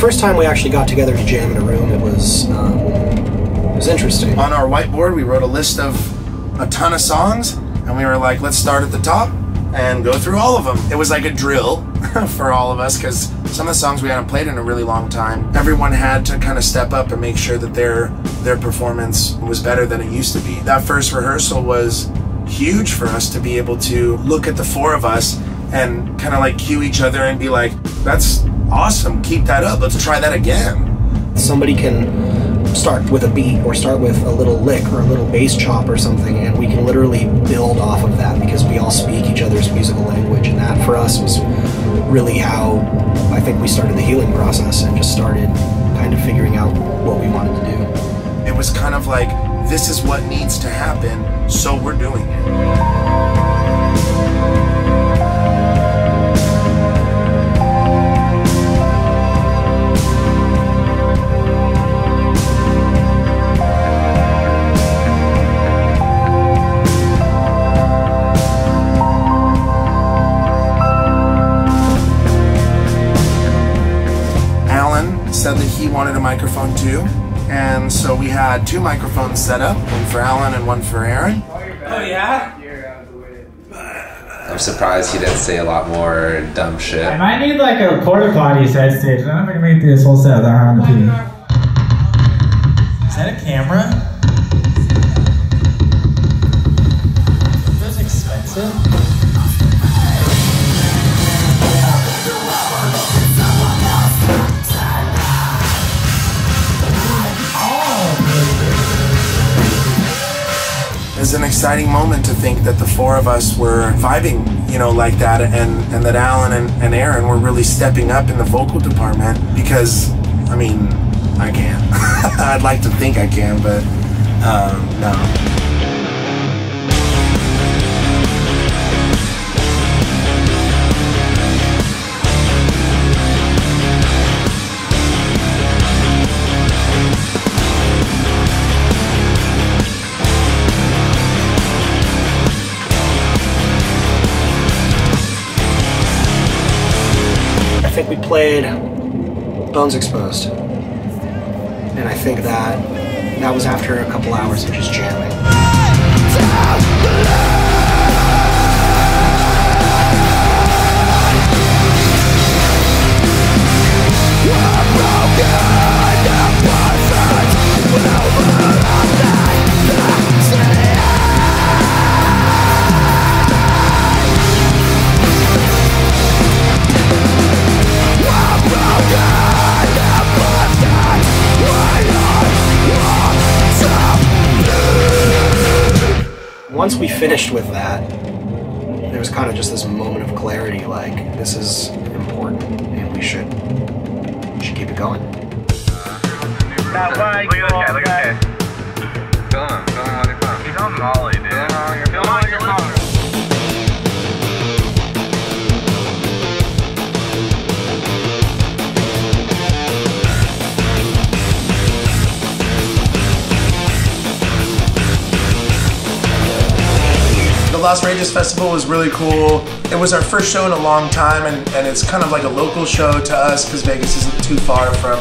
first time we actually got together to jam in a room, it was interesting. On our whiteboard, we wrote a list of a ton of songs, and we were like, let's start at the top and go through all of them. It was like a drill for all of us, because some of the songs we hadn't played in a really long time. Everyone had to kind of step up and make sure that their performance was better than it used to be. That first rehearsal was huge for us to be able to look at the four of us and kind of like cue each other and be like, that's awesome, keep that up, let's try that again. Somebody can start with a beat or start with a little lick or a little bass chop or something, and we can literally build off of that because we all speak each other's musical language, and that for us was really how I think we started the healing process and just started kind of figuring out what we wanted to do. It was kind of like, this is what needs to happen, so we're doing it. Said that he wanted a microphone too, and so we had 2 microphones set up, one for Alan and one for Aaron. Oh yeah? I'm surprised he didn't say a lot more dumb shit. I might need like a porta potty side stage. I don't know if I can make this whole set without having to pee. Is that a camera? That's expensive. It's an exciting moment to think that the 4 of us were vibing, you know, like that, and that Alan and Aaron were really stepping up in the vocal department, because, I mean, I can't. I'd like to think I can, but no. I think we played Bones Exposed, and I think that was after a couple hours of just jamming. Once we finished with that, there was kind of just this moment of clarity, like, this is important and we should keep it going. Look at that. Feel him while you're pumping. He's on Molly, dude. Feel him while you're pumping. Las Rages Festival was really cool. It was our first show in a long time, and it's kind of like a local show to us because Vegas isn't too far from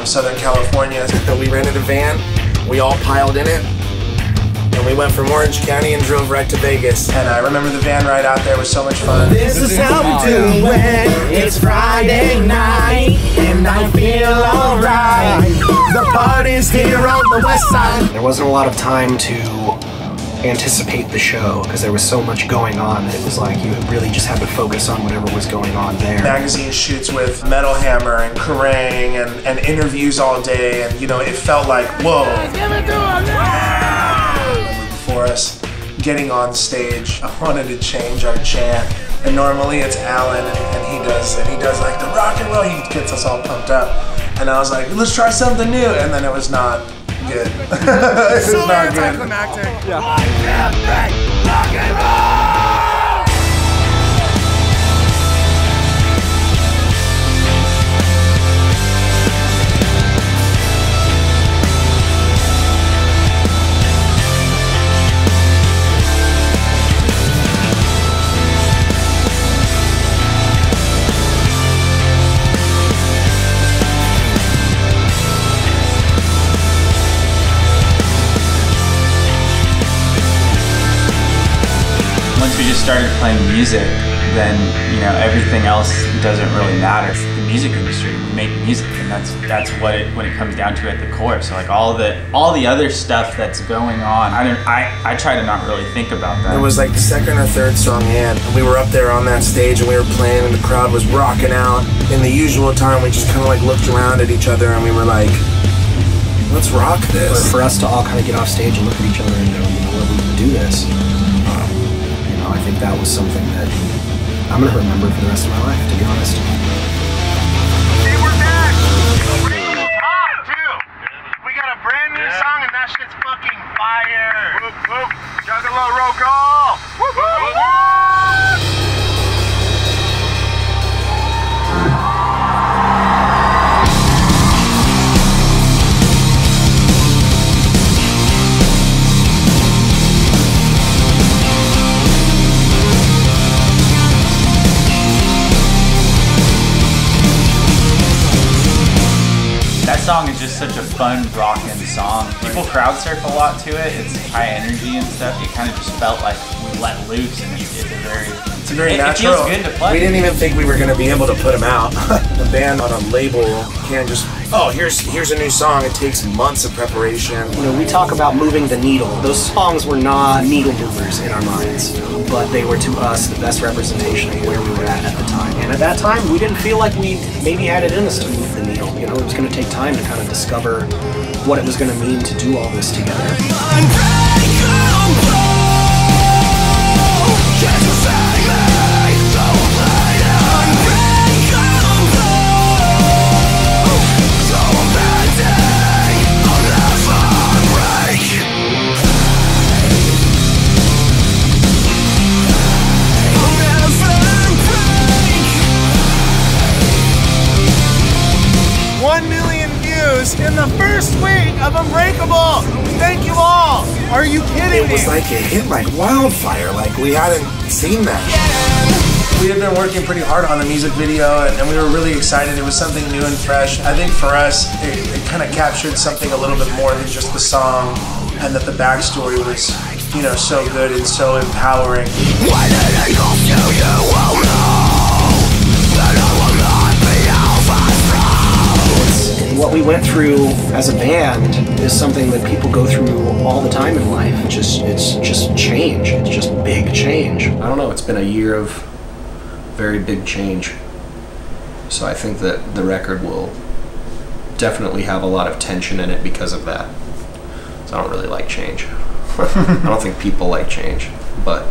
Southern California. We rented a van, we all piled in it, and we went from Orange County and drove right to Vegas. And I remember the van ride out there was so much fun. This is how we do it. It's Friday night, and I feel alright. The party's here on the west side. There wasn't a lot of time to anticipate the show because there was so much going on that it was like you really just had to focus on whatever was going on there. Magazine shoots with Metal Hammer and Kerrang and interviews all day, and you know, it felt like, whoa. For us getting on stage, I wanted to change our chant, and normally it's Alan and he does like the rock and roll, he gets us all pumped up, and I was like, let's try something new, and then it was not good. It was so not good. anticlimactic. Yeah. Once we just started playing music, then, you know, everything else doesn't really matter. It's the music industry. We make music, and that's what it comes down to at the core. So like all the other stuff that's going on, I try to not really think about that. It was like the second or third song in, and we were up there on that stage and we were playing and the crowd was rocking out. In the usual time, we just kind of like looked around at each other and we were like, let's rock this. For us to all kind of get off stage and look at each other and go, you know what, we can do this. You know, I think that was something that I'm gonna remember for the rest of my life, to be honest. Hey, we're back! It's hot, too! We got a brand new song and that shit's fucking fire! Whoop, whoop! Juggalo roll call! Whoop, whoop, whoop! That song is just such a fun, rockin' song. People crowd surf a lot to it. It's high energy and stuff. It kind of just felt like we let loose, and it's very natural. It feels good to play. We didn't even think we were going to be able to put them out. The band on a label can't just, oh, here's a new song. It takes months of preparation. You know, we talk about moving the needle. Those songs were not needle movers in our minds, but they were to us the best representation of where we were at the time. And at that time, we didn't feel like we maybe had it in us to move the needle. You know, it was going to take time to kind of discover what it was going to mean to do all this together. In the first week of Unbreakable! Thank you all! Are you kidding me? It was like it hit like wildfire, like we hadn't seen that. We had been working pretty hard on the music video and we were really excited. It was something new and fresh. I think for us, it kind of captured something a little bit more than just the song, and that the backstory was, you know, so good and so empowering. When it comes to you will know that I will not be what we went through as a band is something that people go through all the time in life. It's just change. It's just big change. I don't know, it's been a year of very big change. So I think that the record will definitely have a lot of tension in it because of that. So I don't really like change. I don't think people like change, but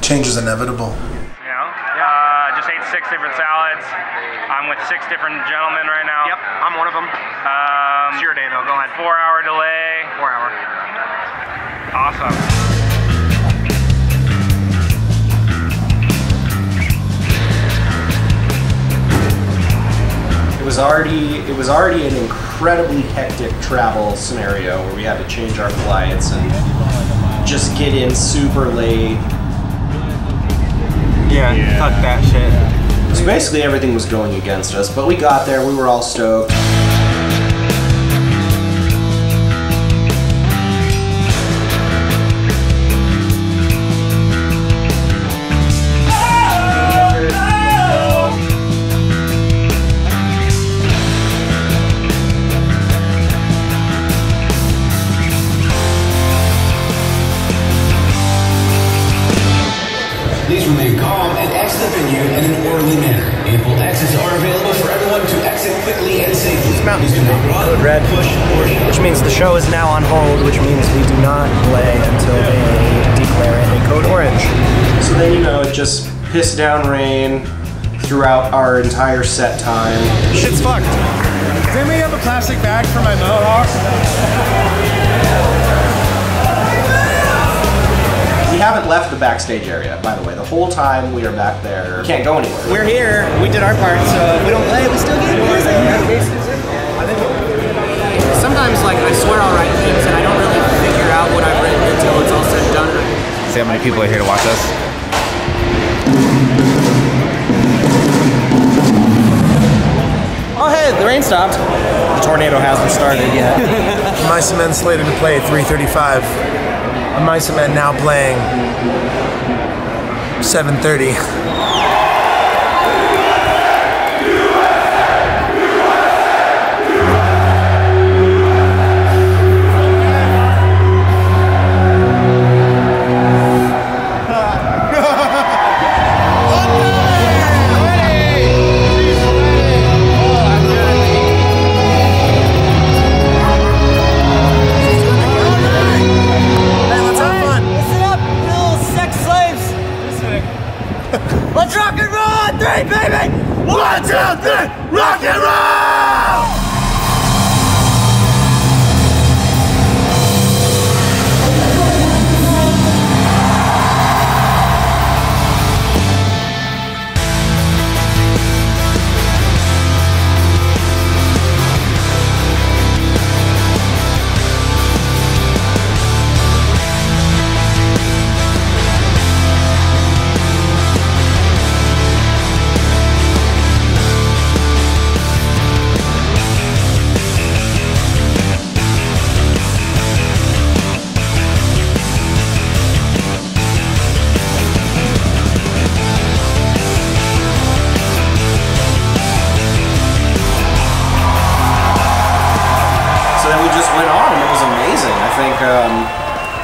change is inevitable. You know, just ate 6 different salads. I'm with 6 different gentlemen right now. Yep, I'm one of them. It's your day though, go ahead. 4-hour delay. 4 hour. Awesome. It was already an incredibly hectic travel scenario where we had to change our flights and just get in super late. Yeah, fuck that shit. So basically everything was going against us, but we got there, we were all stoked. Please remain calm and exit the venue in an orderly manner. Ample exits are available for everyone to exit quickly and safely. Please do not run, red, push, or which means the show is now on hold, which means we do not play until they declare it a code orange. So then, you know, it just pissed down rain throughout our entire set time. Shit's fucked. Does anybody have a plastic bag for my mohawk? We haven't left the backstage area, by the way. The whole time we are back there. We can't go anywhere. We're here. We did our part, so if we don't play, we still get music. Sometimes, like, I swear I'll write things and I don't really figure out what I've written until it's all said and done. See how many people are here to watch us? Oh, hey, the rain stopped. The tornado hasn't started yet. My cement slated to play at 3:35. Mice and Men now playing 7:30. Let's rock and roll! 3, baby! 1, 2, 3, rock and roll!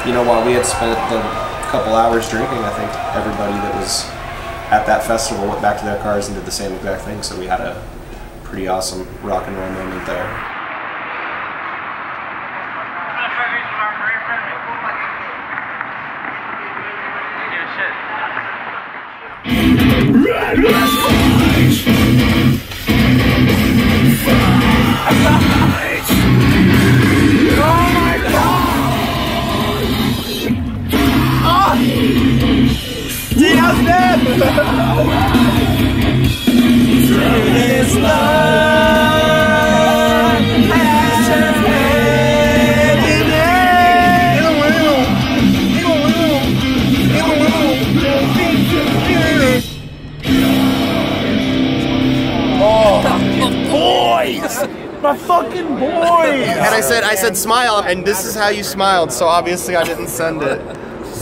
You know, while we had spent a couple hours drinking, I think everybody that was at that festival went back to their cars and did the same exact thing. So we had a pretty awesome rock and roll moment there. Tino's dead! This love passion boys! My fucking boys! And I said smile, and this is how you smiled, so obviously I didn't send it.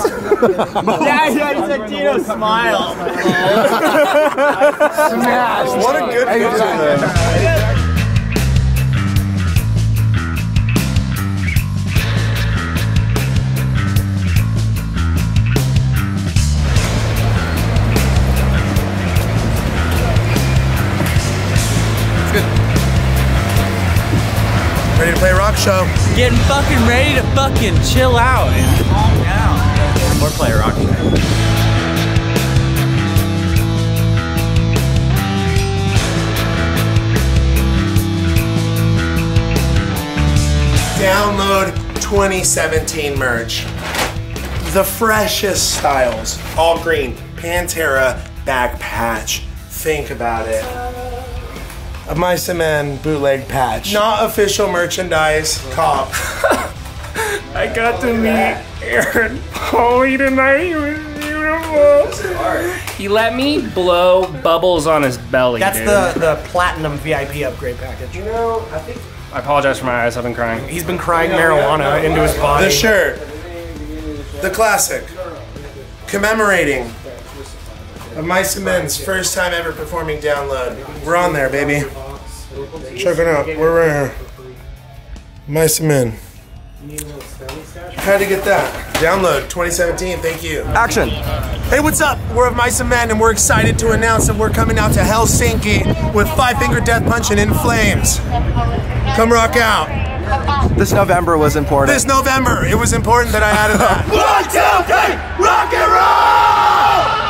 Yeah, he said Tino smile. Smash! What a good picture. It's good. Ready to play a rock show? Getting fucking ready to fucking chill out and calm down. Or play a rock show. Download 2017 merch. The freshest styles. All green. Pantera back patch. Think about it. A Mice and Men bootleg patch. Not official merchandise. Cop. I got to meet Aaron Pauley tonight. He was beautiful. He let me blow bubbles on his belly. That's dude. the platinum VIP upgrade package. You know, I think I apologize for my eyes. I've been crying. He's been crying marijuana into his body. the shirt. The classic. Commemorating a Mice and Men's first time ever performing Download. We're on there, baby. Check it out. We're right here. Mice and Men. How to get that? Download 2017. Thank you. Action. Hey, what's up? We're of Mice and Men, and we're excited to announce that we're coming out to Helsinki with Five Finger Death Punch and In Flames. Come rock out. This November was important. This November, it was important that I added that. 1, 2, 3, rock and roll!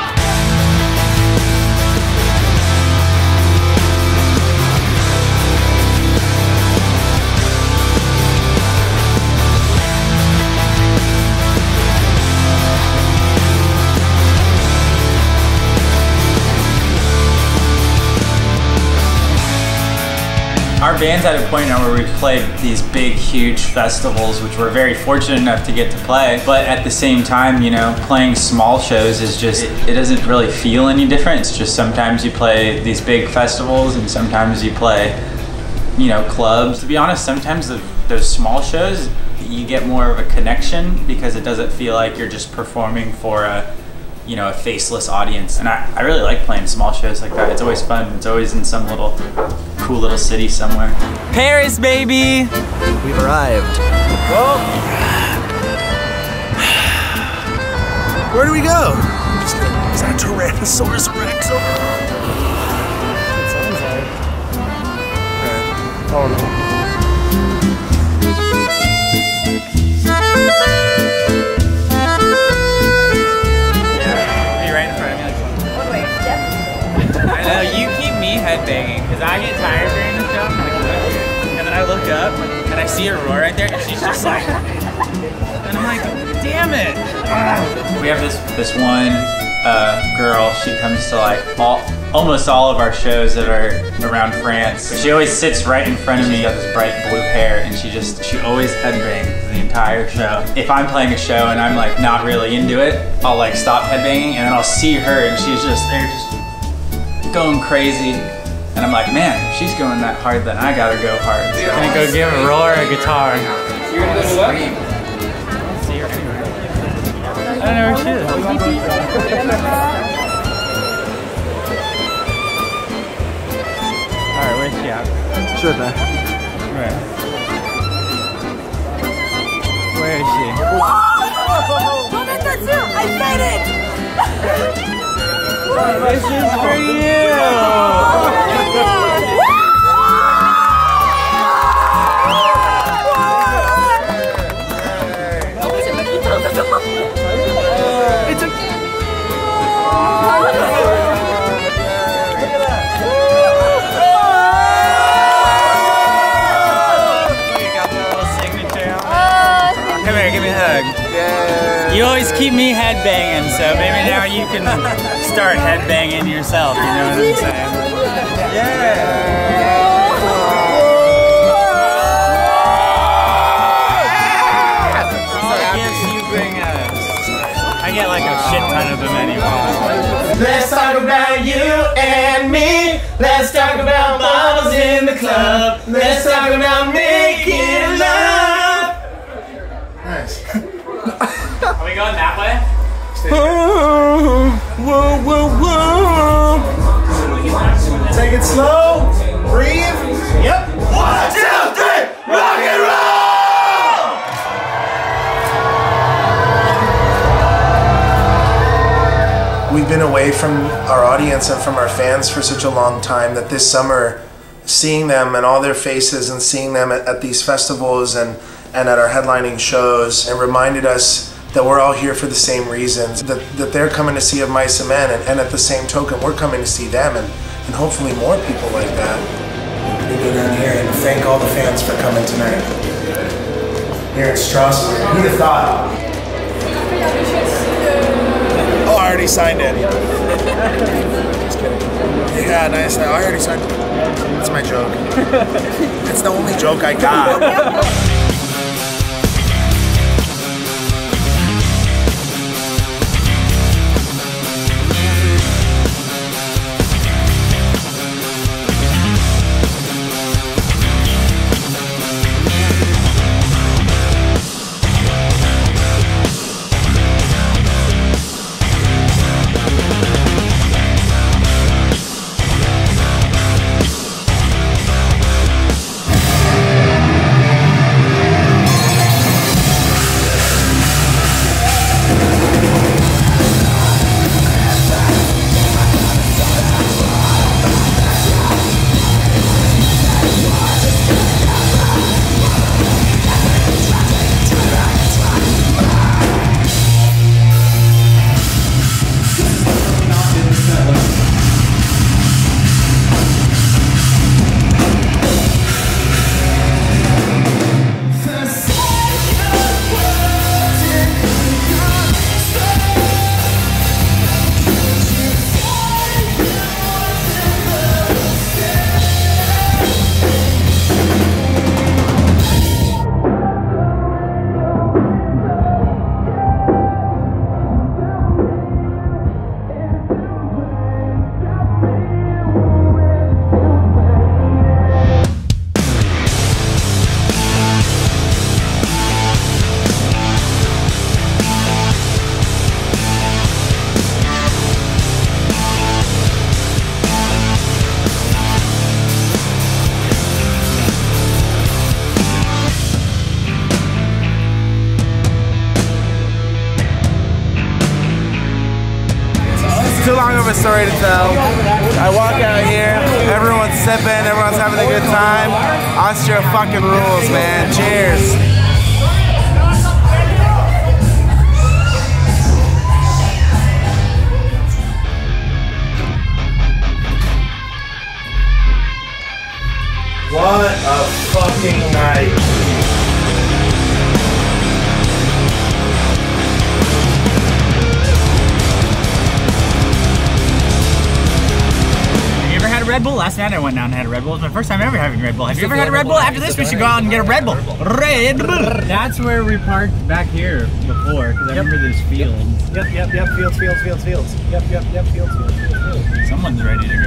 Our band's at a point now where we've played these big, huge festivals, which we're very fortunate enough to get to play. But at the same time, you know, playing small shows is just, it doesn't really feel any different. It's just sometimes you play these big festivals and sometimes you play, you know, clubs. To be honest, sometimes the those small shows, you get more of a connection because it doesn't feel like you're just performing for a, you know, a faceless audience. And I really like playing small shows like that. It's always fun. It's always in some little cool little city somewhere. Paris, baby! We've arrived. Well, where do we go? Is that Tyrannosaurus Rex over there? It sounds like. Oh no. I know, you keep me headbanging, because I get tired during the show, and then I look up, and I see Aurora right there, and she's just like, and I'm like, damn it! We have this one girl, she comes to like almost all of our shows that are around France. She always sits right in front of me, got this bright blue hair, and she always headbangs the entire show. If I'm playing a show and I'm like not really into it, I'll like stop headbanging, and then I'll see her, and she's just there just going crazy. And I'm like, man, if she's going that hard, then I gotta go hard. So I'm gonna go give Aurora a guitar. You're gonna go to what? I don't know where she is. Alright, where's she at? Sure thing. Right. Where is she? Don't make that too! I said it! This is for you! It's okay. Come here, give me a hug. Yeah. You always keep me headbanging, so maybe now you can start headbanging yourself, you know what I'm saying? Yeah. I get like a shit ton of them anyway. Let's talk about you and me. Let's talk about bottles in the club. Let's talk about making love. Nice. Are we going that way? Whoa, whoa, whoa. Take it slow. Breathe. Yep. 1, 2, 3. Rock and roll. We've been away from our audience and from our fans for such a long time that this summer, seeing them and all their faces and seeing them at these festivals and at our headlining shows, it reminded us that we're all here for the same reasons, that they're coming to see Of Mice and Men, and at the same token, we're coming to see them, and hopefully more people like that. We go down here and thank all the fans for coming tonight. Here in Strasbourg. Who'd have thought? Oh, I already signed it. Just kidding. Yeah, nice. I already signed it. That's my joke. It's the only joke I got. too long of a story to tell. I walk out here, everyone's sipping, everyone's having a good time. Austria fucking rules, man. Cheers. What a fucking night. Red Bull? Last night I went down and had a Red Bull. It was my first time ever having Red Bull. Have you ever had a Red Bull? After this, we should go out and get a Red Bull. Red Bull. That's where we parked back here before, because I remember there's fields. Yep. Fields. Yep. Fields. Someone's ready to go.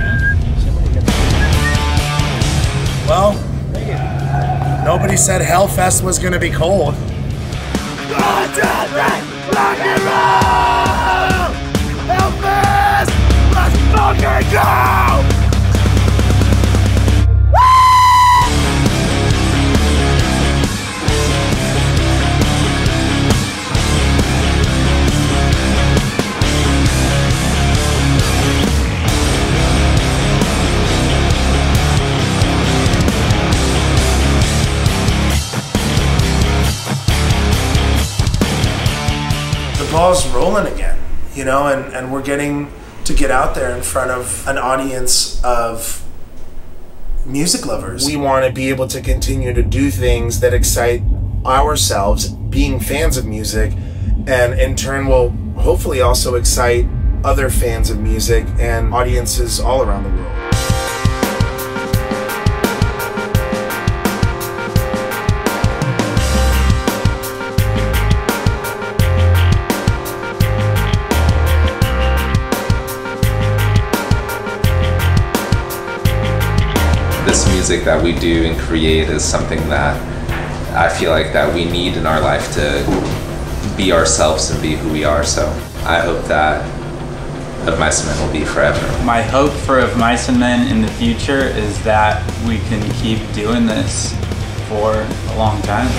Well, nobody said Hellfest was gonna be cold. 1, 2, 3, rock and roll! Hellfest! Let's fucking go! Ball's rolling again, you know, and we're getting to get out there in front of an audience of music lovers. We want to be able to continue to do things that excite ourselves, being fans of music, and in turn will hopefully also excite other fans of music and audiences all around the world. This music that we do and create is something that I feel like that we need in our life to be ourselves and be who we are. So I hope that Of Mice and Men will be forever. My hope for Of Mice and Men in the future is that we can keep doing this for a long time.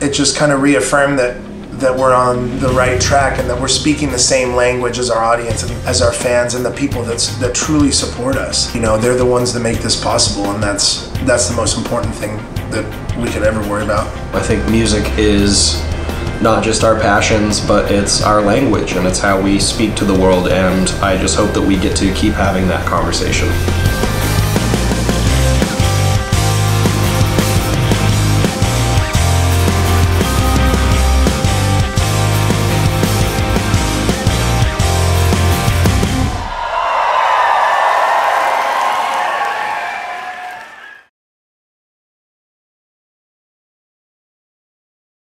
It just kind of reaffirmed that we're on the right track and that we're speaking the same language as our audience and as our fans and the people that truly support us. You know, they're the ones that make this possible, and that's the most important thing that we could ever worry about. I think music is not just our passions, but it's our language and it's how we speak to the world, and I just hope that we get to keep having that conversation.